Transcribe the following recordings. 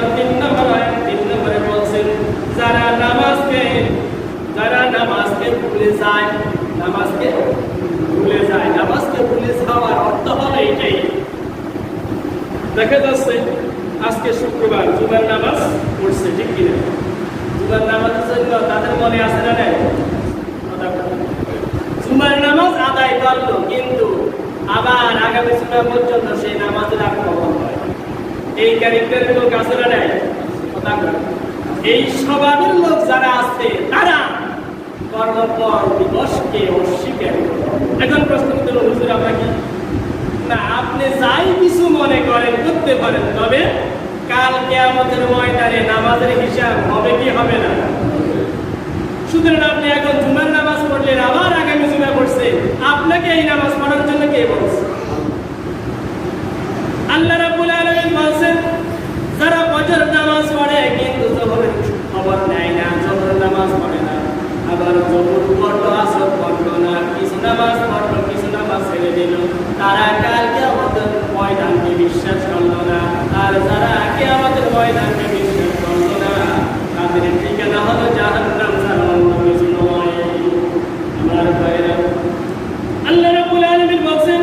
সুরার 3 নম্বর আয়াত 3 নম্বরে বলছেন যারা নামাজকে ভুলে যায়, নামাজকে ভুলে যাওয়ার অর্থ হলো এটাই। দেখা যাচ্ছে আজকে শুক্রবার জুমার নামাজ পড়ছে, ঠিক কিনা? জুমার নামাজের জন্য তাদের মনে আছে না নাই? জুমার নামাজ আদায় করলো, কিন্তু আবার আগামী জুমা পর্যন্ত সেই নামাজের আর কবল হয়। এই ক্যারেক্টারের লোক আছে না নাই? এই স্বভাবের লোক যারা আছে তারা কর্মফল দিবসকে অস্বীকার করে। এখন প্রশ্ন করতে হলো, হুজুর আমরা কি না, আপনি যাই কিছু মনে করেন করতে পারেন, তবে কাল কিয়ামতের ময়দানে নামাজের হিসাব হবে কি হবে না? সুতরাং আপনি এখন জুমার নামাজ পড়লেন, আবার আগামী জুমা পড়ছে, আপনাকে এই নামাজ পড়ার জন্য কে বলছে? আল্লাহ রাব্বুল আলামিন বলেন যারা ফজর নামাজ পড়ে কিন্তু যোহরের খবর নেয় না, যোহরের নামাজ পড়ে না, আবার যোহর পড়লো আসর পড়লো না, কিছু নামাজ পড়লো কিছু নামাজ ছেড়ে দিল, তারা কাল কিয়ামতের ময়দানকে বিশ্বাস করলো না। আর যারা কিয়ামতের ময়দানকে বিশ্বাস করলো না তাদের ঠিকানা হলো জাহান্নাম, ছাড়া অন্য কিছু নয়। আমার ভাইরা, আল্লাহ রাব্বুল আলামিন বলেন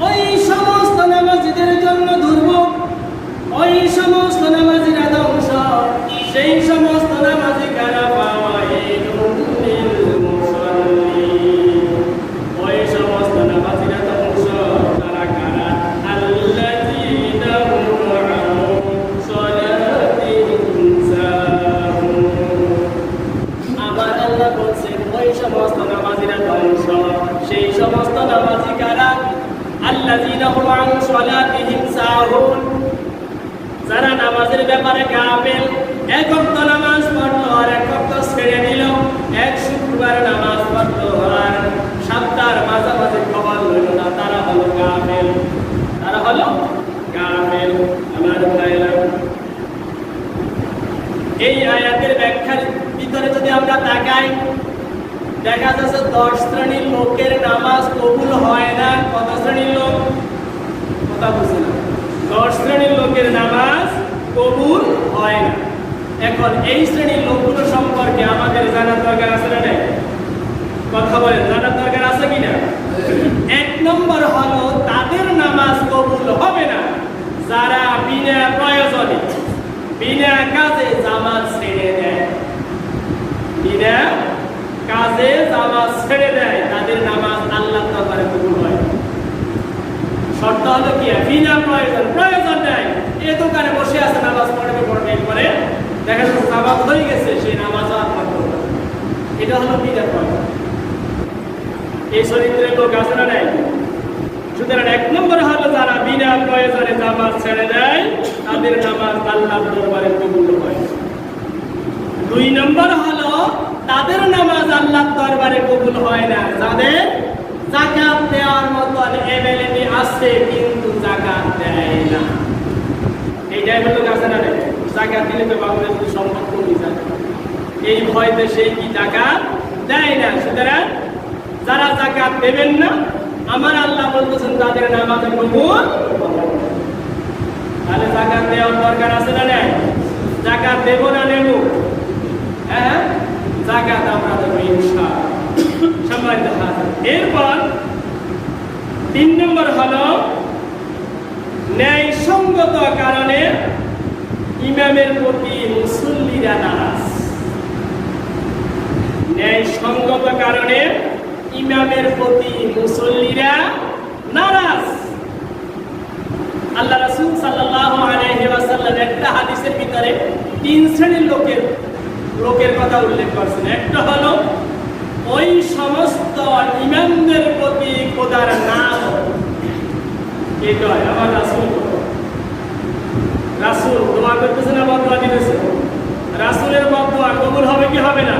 ওই সমস্ত নামাজীদের জন্য দুর্ভোগ, ওই সমস্ত নামাজীরা ধ্বংস, সেই সমস্ত নামাজী কারা ওই সমস্ত নামাজীরা ধ্বংস, তারা কারা? আল্লাযীনা হুম আন সালাতিহিম সাহুন। আবার আল্লাহ বলছেন ওই সমস্ত নামাজীরা ধ্বংস, সেই সমস্ত নামাজী কারা? আল্লাযীনা হুম আন সালাতিহিম সাহুন, যারা নামাজের ব্যাপারে গাফেল, এক ওয়াক্ত নামাজ পড়লো আর এক ওয়াক্ত ছেড়ে দিল, এক শুক্রবার নামাজ পড়লো আর সপ্তাহের মাঝামাঝি খবর লইল না, তারা হলো গাফেল, তারা হলো গাফেল। আমার ভাইরা, এই আয়াতের ব্যাখ্যার ভিতরে যদি আমরা তাকাই, দেখা যাচ্ছে 10 শ্রেণীর লোকের নামাজ কবুল হয় না। কত শ্রেণীর লোক? কথা বুঝি না। 10 শ্রেণীর লোকের নামাজ কবুল হয় না। এখন এই শ্রেণীর লোকগুলো সম্পর্কে আমাদের জানার দরকার আছে না নাই? কথা বলেন, জানার দরকার আছে কিনা? 1 নম্বর হলো তাদের নামাজ কবুল হবে না যারা বিনা প্রয়োজনে, বিনা কাজে জামাত ছেড়ে দেয়। বিনা কাজে জামাত ছেড়ে দেয়, তাদের নামাজ আল্লাহর দরবারে কবুল হয়। শর্ত হলো কি? বিনা প্রয়োজন নাই, এই দোকানে বসে আছে, নামাজ পড়বে পরে দেখা যাচ্ছে জামাত হয়ে গেছে, সেই নামাজ আর পড়বে না। এটা হলো বিনা প্রয়োজন। এই চরিত্রের লোক আছে না নাই? সুতরাং 1 নম্বর হলো যারা বিনা প্রয়োজনে জামাত ছেড়ে দেয়, তাদের নামাজ আল্লাহর দরবারে কবুল হয়। 2 নম্বর হলো তাদের নামাজ আল্লাহর দরবারে কবুল হয় না যাদের যাকাত দেওয়ার মতো এবিলিটি আছে কিন্তু যাকাত দেয় না। এইটাই হলো কাছে না, যাকাত দিলে তো বাংলাদেশের সম্পদ কমে যাবে, এই ভয়তে সেই কি যাকাত দেয় না। সুতরাং যারা যাকাত দেবেন না, আমার আল্লাহ বলতেছেন তাদের নামাজ কবুল। তাহলে যাকাত দেওয়ার দরকার আছে না নাই? যাকাত দেব না নেব? হ্যাঁ, যাকাত আমরা দেবো ইনশাআল্লাহ। এরপর 3 নম্বর হলো ন্যায়সঙ্গত কারণে ইমামের প্রতি মুসল্লিরা নারাজ। ন্যায়সঙ্গত কারণে ইমামের প্রতি মুসল্লিরা নারাজ। আল্লাহ রাসূল সাল্লাল্লাহু আলাইহি ওয়াসাল্লাম একটা হাদিসের ভিতরে 3 শ্রেণীর লোকের কথা উল্লেখ করেছেন। একটা হলো ওই সমস্ত ইমামদের প্রতি খোদার নাম, এটাই আমার রাসূল দোয়া করতেছে না বদুয়া দিতেছে? রাসূলের বদুয়া কবুল হবে কি হবে না?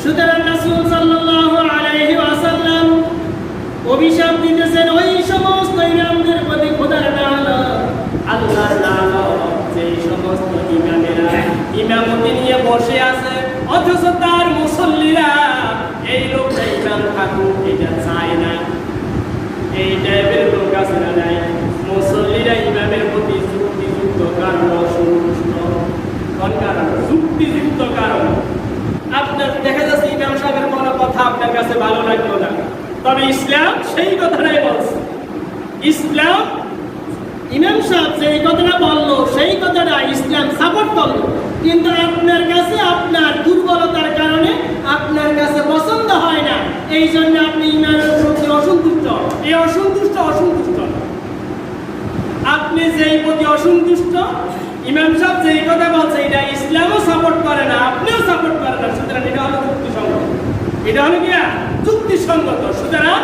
সুতরাং রাসূল সাল্লাল্লাহু আলাইহি ওয়াসাল্লাম অভিশাপ দিতেছেন ওই সমস্ত ইমামদের প্রতি খোদার নাম, আল্লাহর নাম, যেই সমস্ত ইমামেরা ইমামতি নিয়ে বসে আছে অথচ তার মুসল্লিরা এই লোকটা ইমাম থাকুক এটা চায় না। এই টাইপের লোক আছে না নাই? মুসল্লিরা ইমামের প্রতি যুক্তিযুক্ত কারণ অসন্তুষ্ট, যুক্তিযুক্ত কারণ। আপনার দেখা যাচ্ছে ইমাম সাহেবের কোনো কথা আপনার কাছে ভালো লাগলো না, তবে ইসলাম সেই কথাটাই বলছে। ইসলাম ইমাম সাহেব যেই কথাটা বললো সেই কথাটা ইসলাম সাপোর্ট করলো, কিন্তু আপনার কাছে আপনার দুর্বলতার কারণে আপনার কাছে পছন্দ হয় না, এই জন্য আপনি ইমামের প্রতি অসন্তুষ্ট। এই অসন্তুষ্ট আপনি যেই প্রতি অসন্তুষ্ট, ইমাম সাহেব যেই কথা বলছে এটা ইসলামও সাপোর্ট করে না, আপনিও সাপোর্ট করেন না, সুতরাং এটা হলো যুক্তিসঙ্গত। এটা হলো কি যুক্তিসঙ্গত। সুতরাং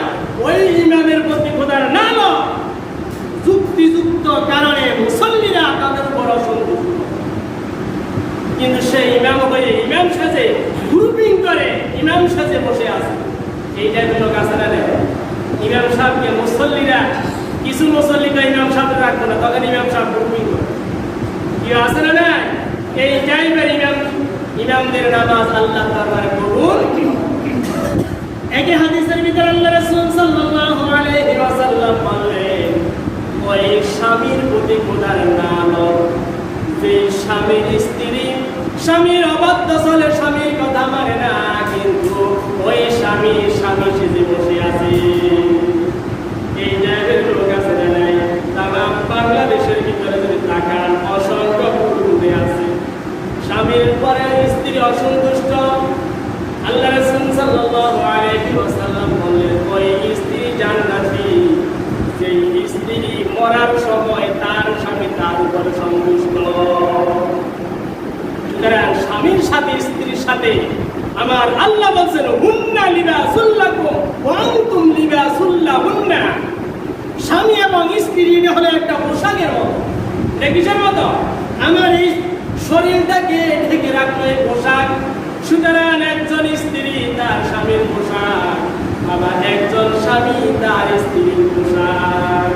ওই ইমামের প্রতি খোদার না যুক্তিযুক্ত কারণে মুসল্লিরা তাদের উপর অসন্তুষ্ট, কিন্তু সেই ইমাম হয়ে ইমাম সাজে গ্রুপিং করে ইমাম সাজে বসে আছে। এইটার কোনো কাছে না নেই। ইমাম সাহেবকে মুসল্লিরা কিছু মুসল্লিরা ইমাম সাহেব রাখবো না, তখন ইমাম সাহেব গ্রুপিং করে কি আছে না নাই? এই টাইপের ইমামদের নামাজ আল্লাহ দরবারে কবুল। একই হাদিসের ভিতরে আল্লাহ রাসূল সাল্লাল্লাহু আলাইহি ওয়াসাল্লাম বললেন, ওই স্বামীর প্রতি খোদার নাম, যে স্বামীর স্ত্রী স্বামীর অবাধ্য চলে, স্বামীর কথা মানে না, কিন্তু ওই স্বামী সেজে বসে আছে। এই জায়গায় লোক আছে না নাই? তামাম বাংলাদেশের ভিতরে যদি তাকান অসংখ্য কুটুম্বে আছে, স্বামীর পরে স্ত্রী অসন্তুষ্ট। আল্লাহ রাসূল সাল্লাল্লাহু আলাইহি ওয়াসাল্লাম বললেন, ওই স্ত্রী জান্নাতি যেই স্ত্রী মরার সময় তার স্বামী তার উপরে সন্তুষ্ট। সুতরাং স্বামীর সাথে স্ত্রীর সাথে আমার আল্লাহ বলছেন, হুন্না লিবাসুল লাকুম ওয়া আনতুম লিবাসুল লাহুন্না। স্বামী এবং স্ত্রী হলো একটা পোশাকের মতো। এটা কিসের মতো? আমার এই শরীরটাকে ঢেকে রাখলো এই পোশাক। সুতরাং একজন স্ত্রী তার স্বামীর পোশাক, আবার একজন স্বামী তার স্ত্রীর পোশাক।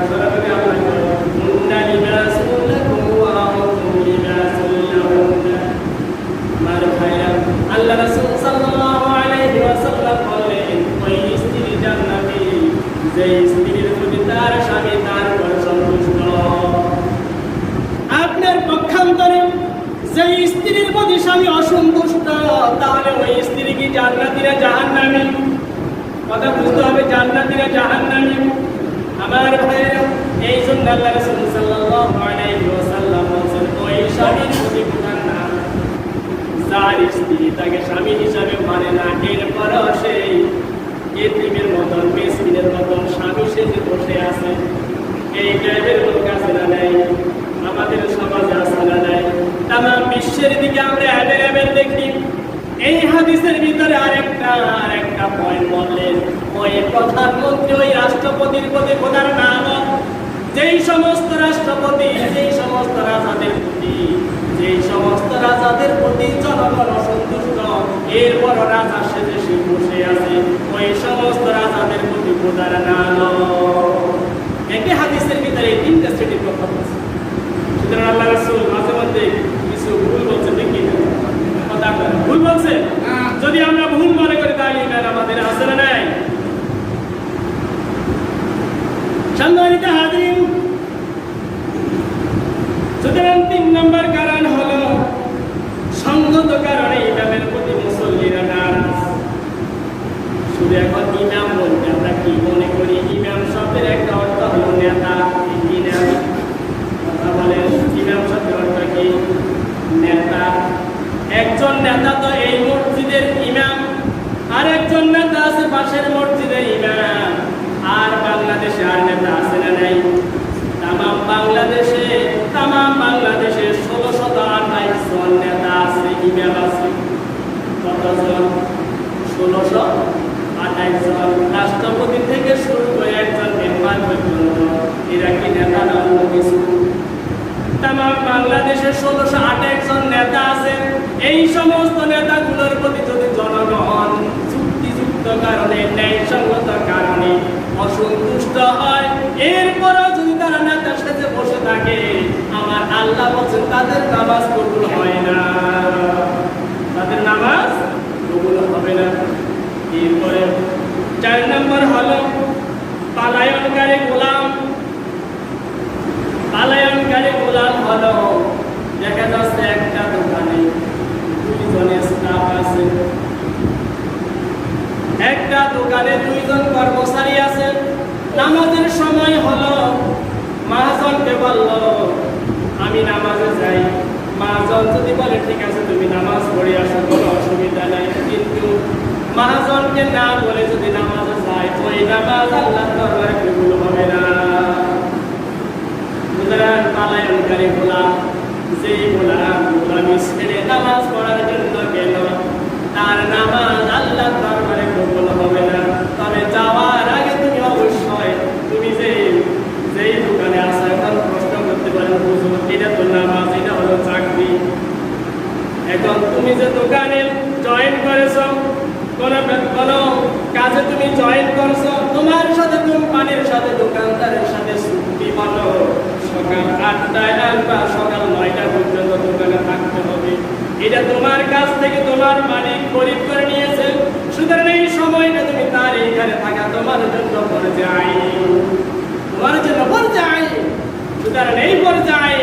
হুন্না লিবাসুল লাকুম ওয়া আনতুম লিবাসুল লাহুন্না। আমার ভাইরা, আল্লাহ রাসূল সাল্লাল্লাহু আলাইহি ওয়াসাল্লাম বললেন, ওই স্ত্রী জান্নাতি যে স্ত্রীর প্রতি তার স্বামী তার উপর সন্তুষ্ট। আপনার পক্ষান্তরে যে স্ত্রীর প্রতি স্বামী অসন্তুষ্ট, তাহলে ওই স্ত্রী কি জান্নাতি না জাহান্নামী? কথা বুঝতে হবে, জান্নাতি না জাহান্নামী। আমার ভাইরা, এই জন্য আল্লাহ রাসূল সাল্লাল্লাহু আলাইহি ওয়াসাল্লাম বলেন, ওই স্বামীর প্রতি খোদার নাম, যার স্ত্রী তাকে স্বামী হিসাবে মানে না, এরপরও সেই এতিমের মতন মিসকিনের মতন স্বামী সেজে বসে আছে। এই টাইপের লোক আছে না নাই? আমাদের সমাজে আছে না নাই? তামাম বিশ্বের দিকে আমরা অ্যাভেলেবেল দেখি। এই হাদিসের ভিতরে আরেকটা পয়েন্ট বললেন, ওই প্রধানমন্ত্রী ওই রাষ্ট্রপতির প্রতি খোদার নাম, যেই সমস্ত রাষ্ট্রপতি যেই সমস্ত রাজাদের প্রতি জনগণ অসন্তুষ্ট, এরপর রাজা সেজে সে বসে আছে, ওই সমস্ত রাজাদের প্রতি খোদার নাম। একই হাদিসের ভিতরে এই তিনটা শ্রেণীর কথা বলছে। সুতরাং আল্লাহ রাসূল মাঝে মধ্যে কিছু ভুল বলছে, দেখি কথা ভুল বলছে। যদি আমরা ভুল মনে করি তাহলে ইমান আমাদের আছে না নাই? সম্মানিত হাজিরিন, সুতরাং 3 নম্বর কারণ হলো সঙ্গত কারণে ইমামের প্রতি মুসল্লিরা নারাজ। শুধু এখন ইমাম বলতে আমরা কি মনে করি? ইমাম শব্দের একটা অর্থ হলো নেতা। কথা বলেন, ইমাম শব্দের অর্থ কি? নেতা। একজন নেতা তো এই মসজিদের ইমাম, আর একজন নেতা আছে পাশের মসজিদের ইমাম। আর বাংলাদেশে আর নেতা আছে না নাই? তামাম বাংলাদেশে 1628 জন নেতা আছে, ইমাম আছে। কতজন? 1628 জন। রাষ্ট্রপতি থেকে শুরু করে একজন মেম্বার পর্যন্ত, এরা কি নেতা না অন্য কিছু? তামাম বাংলাদেশে 1628 জন নেতা আছে। এই সমস্ত নেতাগুলোর প্রতি যদি জনগণ যুক্তিযুক্ত কারণে, ন্যায়সঙ্গত কারণে অসন্তুষ্ট হয়, এরপরও যদি তারা নেতার সাথে বসে থাকে, আমার আল্লাহ বলছেন তাদের নামাজ কবুল হয় না, তাদের নামাজ কবুল হবে না। এরপরে 4 নম্বর হলো পালায়নকারী গোলাম। পালায়নকারী গোলাম হলো, দেখা যাচ্ছে একটা দোকানে 2 জনে দোকানে দুইজন কর্মচারী আছে, নামাজের সময় হলো, মহাজনকে বলল আমি নামাজে যাই। মহাজন যদি বলে ঠিক আছে তুমি নামাজ পড়ে আসো, কোনো অসুবিধা নাই, কিন্তু মহাজনকে না বলে যদি নামাজে যায় ওই নামাজ আল্লাহর দরবারে কবুল হবে না। সুতরাং পালায়নকারী গোলাম, যেই গোলামি ছেড়ে নামাজ পড়ার জন্য গেল, তার নামাজ আল্লাহর দরবারে কবুল হবে না। তবে যাওয়ার আগে তুমি অবশ্যই তুমি যেই দোকানে আসা, এখন প্রশ্ন করতে পারেন হুজুর এটা তো নামাজ, এটা হলো চাকরি। এখন তুমি যে দোকানে জয়েন করেছো, কোনো কাজে তুমি জয়েন করছো, তোমার সাথে কোম্পানির সাথে দোকানদারের সাথে চুক্তি হলো সকাল 8টায় বা সকাল 9টা পর্যন্ত দোকানে থাকতে হবে। এটা তোমার কাছ থেকে তোমার মালিক খরিদ করে নিয়েছে। সুতরাং এই সময়টা তুমি তার এইখানে থাকা তোমার জন্য পর্যায়, তোমার জন্য পর্যায়। সুতরাং এই পর্যায়ে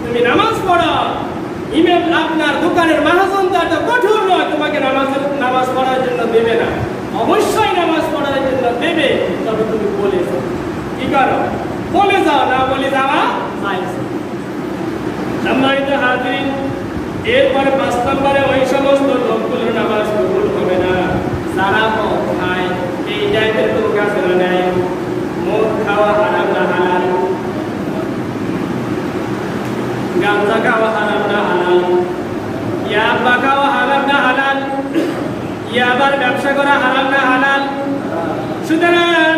তুমি নামাজ পড়ো। ইমাম আপনার দোকানের মহাজন তো এত কঠোর নয়, তোমাকে নামাজ পড়ার জন্য দেবে না, অবশ্যই নামাজ পড়ার জন্য দেবে। তবে তুমি বলে যাও, কি করো বলে যাও, না বলে যাওয়া সম্মানিত হাজিরিন। এরপরে 5 নম্বরে ওই সমস্ত লোকগুলোর নামাজ কবুল হবে না যারা মদ খায়। এই টাইপের লোক আছে না নাই? মদ খাওয়া হারাম না হালাল? গাঁজা খাওয়া হারাম না হালাল? ইয়াবা খাওয়া হারাম না হালাল? ইয়াবার ব্যবসা করা হারাম না হালাল? সুতরাং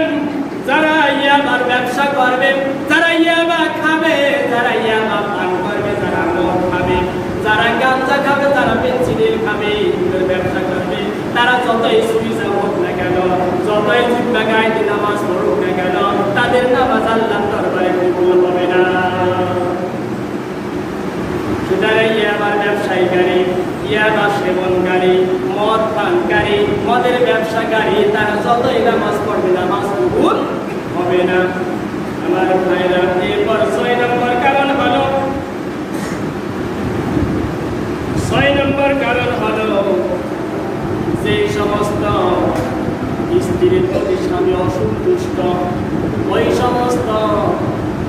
যারা ইয়াবার ব্যবসা করবে, যারা ইয়াবা খাবে, যারা ইয়াবা পান করবে, যারা মদ খাবে, যারা গাঁজা খাবে, যারা পেন্সিডিল খাবে, ব্যবসা করবে, তারা যতই সুবিধা হোক না কেন, যতই জিব্বা গাইতে নামাজ পড়ুক না কেন, তাদের নামাজ আল্লাহর দরবারে কবুল হবে না। সুতরাং ইয়াবার ব্যবসায়ীকারী, ইয়াবা সেবনকারী, মদ পানকারী, মদের ব্যবসাকারী, তারা যতই নামাজ পড়বে নামাজ কবুল হবে না। আমার ভাইরা, এরপর 6 নম্বর কারণ হলো, 6 নম্বর কারণ হলো যে সমস্ত স্ত্রীর প্রতি স্বামী অসন্তুষ্ট, ওই সমস্ত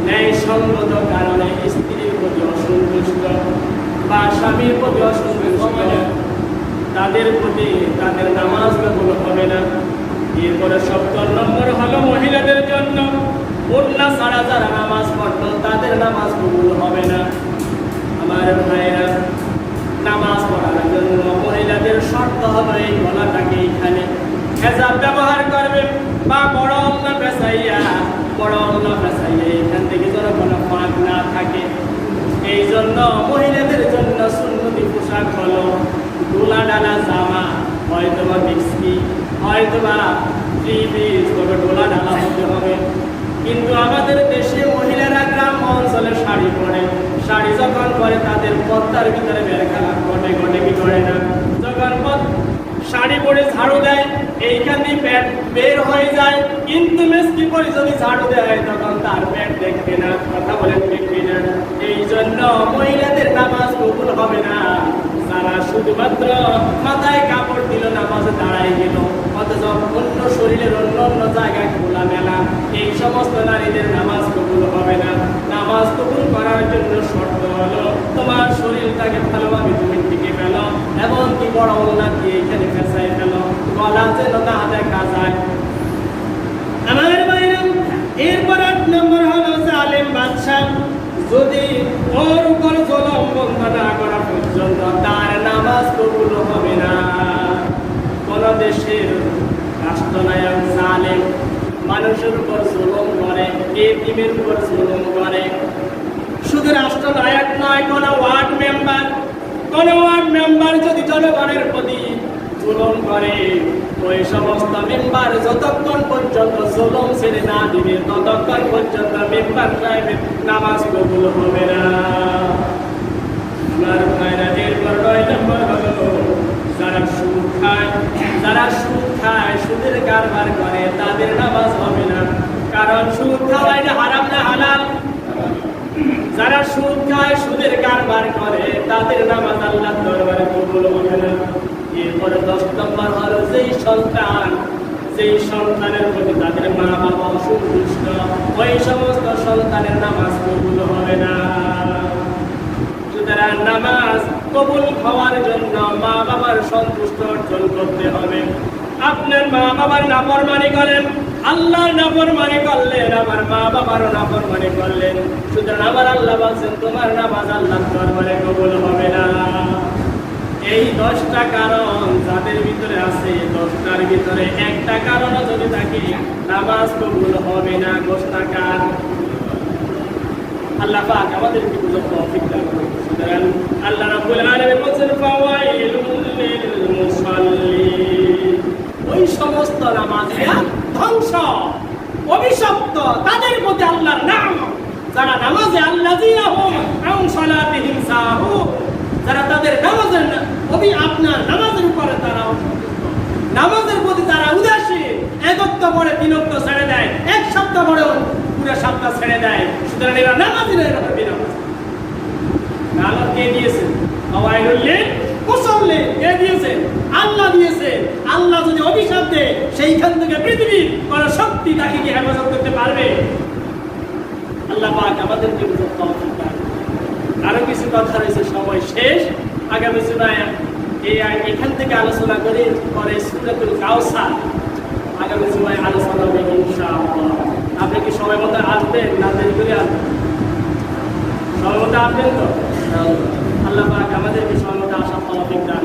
ন্যায়সঙ্গত কারণে স্ত্রীর প্রতি অসন্তুষ্ট বা স্বামীর প্রতি অসন্তুষ্ট, তাদের প্রতি তাদের নামাজ কবুল হবে না। এরপরে 7 নম্বর হলো মহিলাদের জন্য ওড়না ছাড়া যারা নামাজ পড়তো তাদের নামাজ কবুল হবে না। আমার ভাইরা, নামাজ পড়ার জন্য মহিলাদের শর্ত হবে এই গলাটাকে এইখানে হেজাব ব্যবহার করবে বা বড় ওড়না পেঁচাইয়া, এইখান থেকে যেন কোনো ফাঁক না থাকে। এই জন্য মহিলাদের জন্য সুন্নতি পোশাক হলো ডোলা ডালা জামা, হয়তোবা মিক্সি, হয়তোবা 3 পিস, তবে ডোলা ডালা হতে হবে। কিন্তু আমাদের দেশে মহিলারা গ্রাম অঞ্চলে শাড়ি পরে, শাড়ি যখন পরে তাদের পর্দার ভিতরে বের খেলা ঘটে কি করে না? যখন শাড়ি পরে ঝাড়ু দেয় এইখান দিয়ে প্যান্ট বের হয়ে যায়, কিন্তু মেসকি পরে যদি ঝাড়ু দেয় তখন তার প্যান্ট দেখবে না। কথা বলেন দেখবে না? এই জন্য মহিলাদের নামাজ কবুল হবে না যারা শুধুমাত্র মাথায় কাপড় দিল, নামাজে দাঁড়াই গেল, অথচ অন্য শরীরের অন্য জায়গায় খোলা মেলা, এই সমস্ত নারীদের নামাজ কবুল হবে না। নামাজ কবুল করার জন্য শর্ত হলো তোমার শরীরটাকে ভালোভাবে তুমি টিকে ফেলো, এমনকি বড় ওড়না দিয়ে এখানে ফেঁসাই ফেলো, গলা যেন না দেখা যায়। আমার বাইরে এরপর 8 নম্বর হলো জালেম বাদশা, যদি ওর উপর জুলুম বন্ধ না করা পর্যন্ত তার নামাজ কবুল হবে না। কোন দেশের রাষ্ট্রনায়ক জালেম মানুষের উপর জুলুম করে, এতিমের উপর জুলুম করে, শুধু রাষ্ট্রনায়ক নয়, কোন ওয়ার্ড মেম্বার যদি জনগণের প্রতি জুলুম করে, ওই সমস্ত মেম্বার যতক্ষণ পর্যন্ত জুলুম ছেড়ে না দিবে ততক্ষণ পর্যন্ত মেম্বার সাহেবের নামাজ কবুল হবে না। আমার ভাইরা, এরপর 9 নম্বর হলো যারা সুদ খায়, সুদের কারবার করে, তাদের নামাজ হবে না। কারণ সুদ খাওয়া এটা হারাম না হালাল? যারা সুদ খায়, সুদের কারবার করে, তাদের নামাজ আল্লাহর দরবারে কবুল হবে না। এরপরে 10 নম্বর হলো যে যেই সন্তানের প্রতি তাদের মা বাবা অসন্তুষ্ট, ওই সমস্ত সন্তানের নামাজ কবুল হবে না। সুতরাং নামাজ কবুল হওয়ার জন্য মা বাবার সন্তুষ্ট অর্জন করতে হবে। আপনার মা বাবার নাফরমানি করেন, আল্লাহর নাফরমানি করলেন, আমার মা বাবারও নাফরমানি করলেন, সুতরাং আমার আল্লাহ বলছেন তোমার নামাজ আল্লাহর দরবারে কবুল হবে না। এই 10টা কারণ যাদের ভিতরে আছে, 10টার ভিতরে একটা কারণও যদি থাকে নামাজ কবুল হবে না। 10টা কারণ আল্লাহ পাক আমাদেরকে বুঝার তৌফিক দান করুন। সুতরাং আল্লাহ রাব্বুল আলামিন বলেন ফাওয়াইলুল লিল মুসাল্লিন, ওই সমস্ত নামাজিরা ধ্বংস, অভিশপ্ত তাদের প্রতি আল্লাহর নাম, যারা নামাজে আল্লাযীনা হুম আন সালাতিহিম সাহুন, যারা তাদের নামাজের আপনার নামাজের উপরে তারা নামাজের প্রতি তারা উদাসীন, এক ওয়াক্ত পড়ে 3 ওয়াক্ত ছেড়ে দেয়, এক সপ্তাহ পড়ে পুরো সপ্তাহ ছেড়ে দেয়। সুতরাং এরা নামাজি না, এরা বেনামাজ। নামাজ কে দিয়েছেন? ফাওয়াইলুল লিল মুসাল্লিন, কে দিয়েছেন? আল্লাহ দিয়েছেন। আল্লাহ যদি অভিশাপ দেয়, সেইখান থেকে পৃথিবীর কোন শক্তি তাকে কি হেফাজত করতে পারবে? আল্লাহ পাক আমাদেরকে বুঝার তৌফিক দান করুন। আরো কিছু কথা রয়েছে, সময় শেষ। আগামী জুমায় এখান থেকে আলোচনা করে পরে সূরাতুল কাউসার আগামী জুমায় আলোচনা হবে ইনশাআল্লাহ। আপনি কি সময় মতো আসবেন না দেরি করে আসবেন? সময় মতো আসবেন তো? আল্লাহ পাক আমাদেরকে সময় মতো আসার তৌফিক দান